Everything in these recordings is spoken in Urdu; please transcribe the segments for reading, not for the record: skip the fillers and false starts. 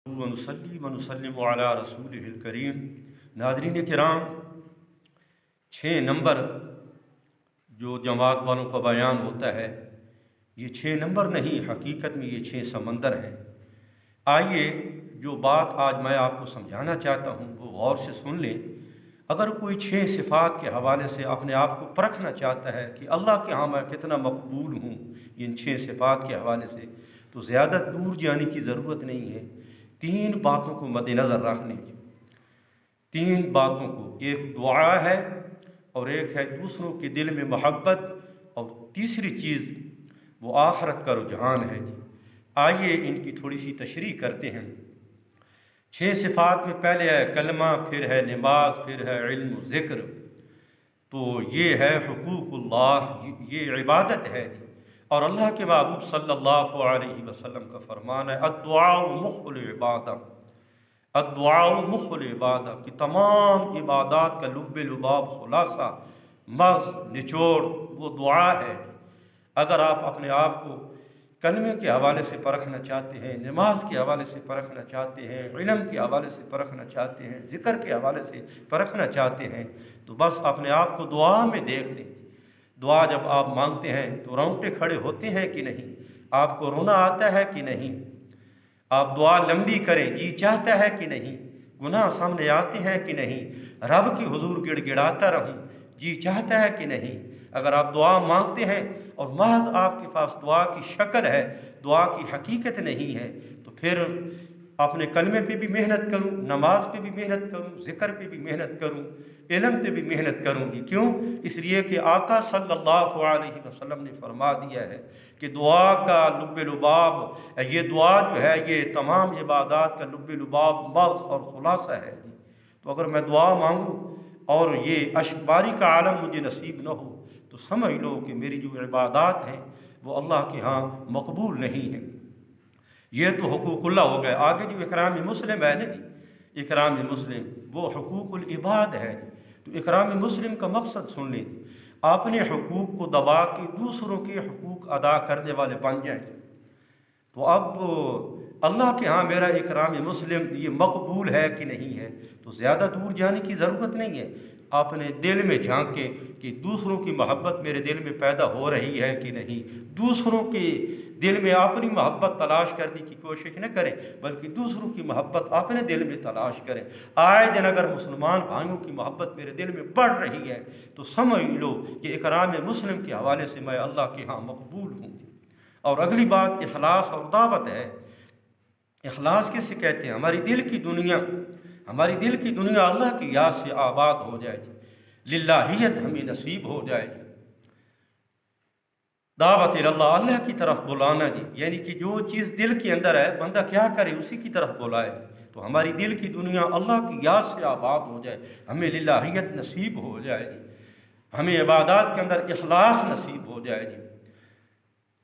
ونصلی ونسلم علی رسولہ الکریم۔ ناظرین کرام، 6 نمبر جو جماعت والوں کا بیان ہوتا ہے، یہ 6 نمبر نہیں، حقیقت میں یہ 6 سمندر ہیں۔ آئیے جو بات آج میں آپ کو سمجھانا چاہتا ہوں وہ غور سے سن لیں۔ اگر کوئی 6 صفات کے حوالے سے اپنے آپ کو پرکھنا چاہتا ہے کہ اللہ کے ہاں میں کتنا مقبول ہوں ان 6 صفات کے حوالے سے، تو زیادہ دور جانے کی ضرورت نہیں ہے۔ 3 باتوں کو مد نظر رکھنے کی، 3 باتوں کو، ایک دعا ہے اور ایک ہے دوسروں کے دل میں محبت، اور تیسری چیز وہ آخرت کا رجحان ہے۔ آئیے ان کی تھوڑی سی تشریح کرتے ہیں۔ 6 صفات میں پہلے ہے کلمہ، پھر ہے نماز، پھر ہے علم و ذکر۔ تو یہ ہے حقوق اللہ، یہ عبادت ہے۔ اور اللہ کے محبوب صلی اللہ علیہ وسلم کا فرمان ہے الدعاء مخ العبادہ، الدعاء مخ العبادہ، کہ تمام عبادات کا لب لباب، خلاصہ، مغز، نچوڑ وہ دعا ہے۔ اگر آپ اپنے آپ کو کلمے کے حوالے سے پرکھنا چاہتے ہیں، نماز کے حوالے سے پرکھنا چاہتے ہیں، علم کے حوالے سے پرکھنا چاہتے ہیں، ذکر کے حوالے سے پرکھنا چاہتے ہیں، تو بس اپنے آپ کو دعا میں دیکھ لیں۔ دعا جب آپ مانگتے ہیں تو رونگٹے کھڑے ہوتے ہیں کہ نہیں؟ آپ کو رونا آتا ہے کہ نہیں؟ آپ دعا لمبی کریں، جی چاہتا ہے کہ نہیں؟ گناہ سامنے آتے ہیں کہ نہیں؟ رب کی حضور گڑ گڑاتا رہوں، جی چاہتا ہے کہ نہیں؟ اگر آپ دعا مانگتے ہیں اور محض آپ کے پاس دعا کی شکل ہے، دعا کی حقیقت نہیں ہے، تو پھر اپنے کلمے پہ بھی محنت کروں، نماز پہ بھی محنت کروں، ذکر پہ بھی محنت کروں، علم پہ بھی محنت کروں گی۔ کیوں؟ اس لیے کہ آقا صلی اللہ علیہ وسلم نے فرما دیا ہے کہ دعا کا لب لباب، یہ دعا جو ہے یہ تمام عبادات کا لب لباب، مغز اور خلاصہ ہے۔ تو اگر میں دعا مانگوں اور یہ اشک باری کا عالم مجھے نصیب نہ ہو تو سمجھ لو کہ میری جو عبادات ہیں وہ اللہ کے ہاں مقبول نہیں ہیں۔ یہ تو حقوق اللہ ہو گئے۔ آگے جو اکرام مسلم ہے نا جی، اکرام مسلم وہ حقوق العباد ہے۔ تو اکرام مسلم کا مقصد سن لیں، اپنے حقوق کو دبا کے دوسروں کے حقوق ادا کرنے والے بن جائیں۔ تو اب اللہ کے ہاں میرا اکرام مسلم یہ مقبول ہے کہ نہیں ہے، تو زیادہ دور جانے کی ضرورت نہیں ہے۔ اپنے دل میں جھانکیں کہ دوسروں کی محبت میرے دل میں پیدا ہو رہی ہے کہ نہیں۔ دوسروں کے دل میں اپنی محبت تلاش کرنے کی کوشش نہ کریں، بلکہ دوسروں کی محبت اپنے دل میں تلاش کریں۔ آئے دن اگر مسلمان بھائیوں کی محبت میرے دل میں بڑھ رہی ہے تو سمجھ لو کہ اکرام مسلم کے حوالے سے میں اللہ کے ہاں مقبول ہوں۔ اور اگلی بات اخلاص اور دعوت ہے۔ اخلاص کسے کہتے ہیں؟ ہماری دل کی دنیا، ہماری دل کی دنیا اللہ کی یاد سے آباد ہو جائے گی، للہیت ہمیں نصیب ہو جائے گی۔ دعوت اللہ، اللہ کی طرف بلانا جی، یعنی کہ جو چیز دل کے اندر ہے بندہ کیا کرے، اسی کی طرف بلائے۔ تو ہماری دل کی دنیا اللہ کی یاد سے آباد ہو جائے، ہمیں للہیت نصیب ہو جائے گی، ہمیں عبادات کے اندر اخلاص نصیب ہو جائے گی،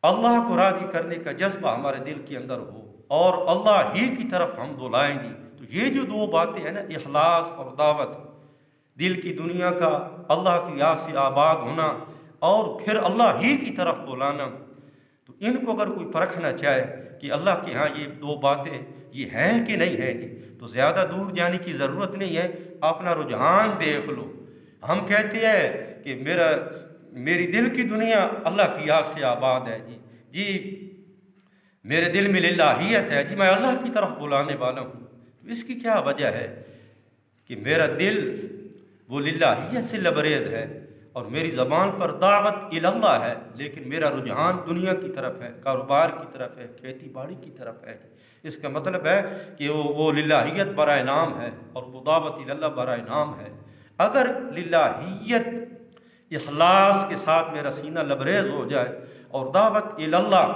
اللہ کو راضی کرنے کا جذبہ ہمارے دل کے اندر ہو اور اللہ ہی کی طرف ہم بلائیں گی۔ تو یہ جو 2 باتیں ہیں نا، اخلاص اور دعوت، دل کی دنیا کا اللہ کی یاد سے آباد ہونا اور پھر اللہ ہی کی طرف بلانا، تو ان کو اگر کوئی پرکھنا چاہے کہ اللہ کے ہاں یہ 2 باتیں یہ ہیں کہ نہیں ہیں جی، تو زیادہ دور جانے کی ضرورت نہیں ہے، اپنا رجحان دیکھ لو۔ ہم کہتے ہیں کہ میری دل کی دنیا اللہ کی یاد سے آباد ہے جی، میرے دل میں للہیت ہے جی، میں اللہ کی طرف بلانے والا ہوں۔ تو اس کی کیا وجہ ہے کہ میرا دل وہ للہیت سے لبریز ہے اور میری زبان پر دعوت اللہ ہے، لیکن میرا رجحان دنیا کی طرف ہے، کاروبار کی طرف ہے، کھیتی باڑی کی طرف ہے۔ اس کا مطلب ہے کہ وہ للہیت برائے نام ہے اور وہ دعوت اللہ برائے نام ہے۔ اگر للہیت اخلاص کے ساتھ میرا سینہ لبریز ہو جائے اور دعوت اللہ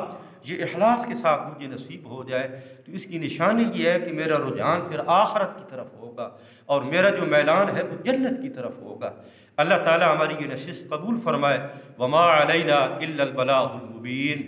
یہ اخلاص کے ساتھ مجھے نصیب ہو جائے، تو اس کی نشانی یہ ہے کہ میرا رجحان پھر آخرت کی طرف ہوگا اور میرا جو میلان ہے وہ جنت کی طرف ہوگا۔ اللہ تعالیٰ ہماری یہ نشست قبول فرمائے۔ وما علینا الا البلاغ المبین۔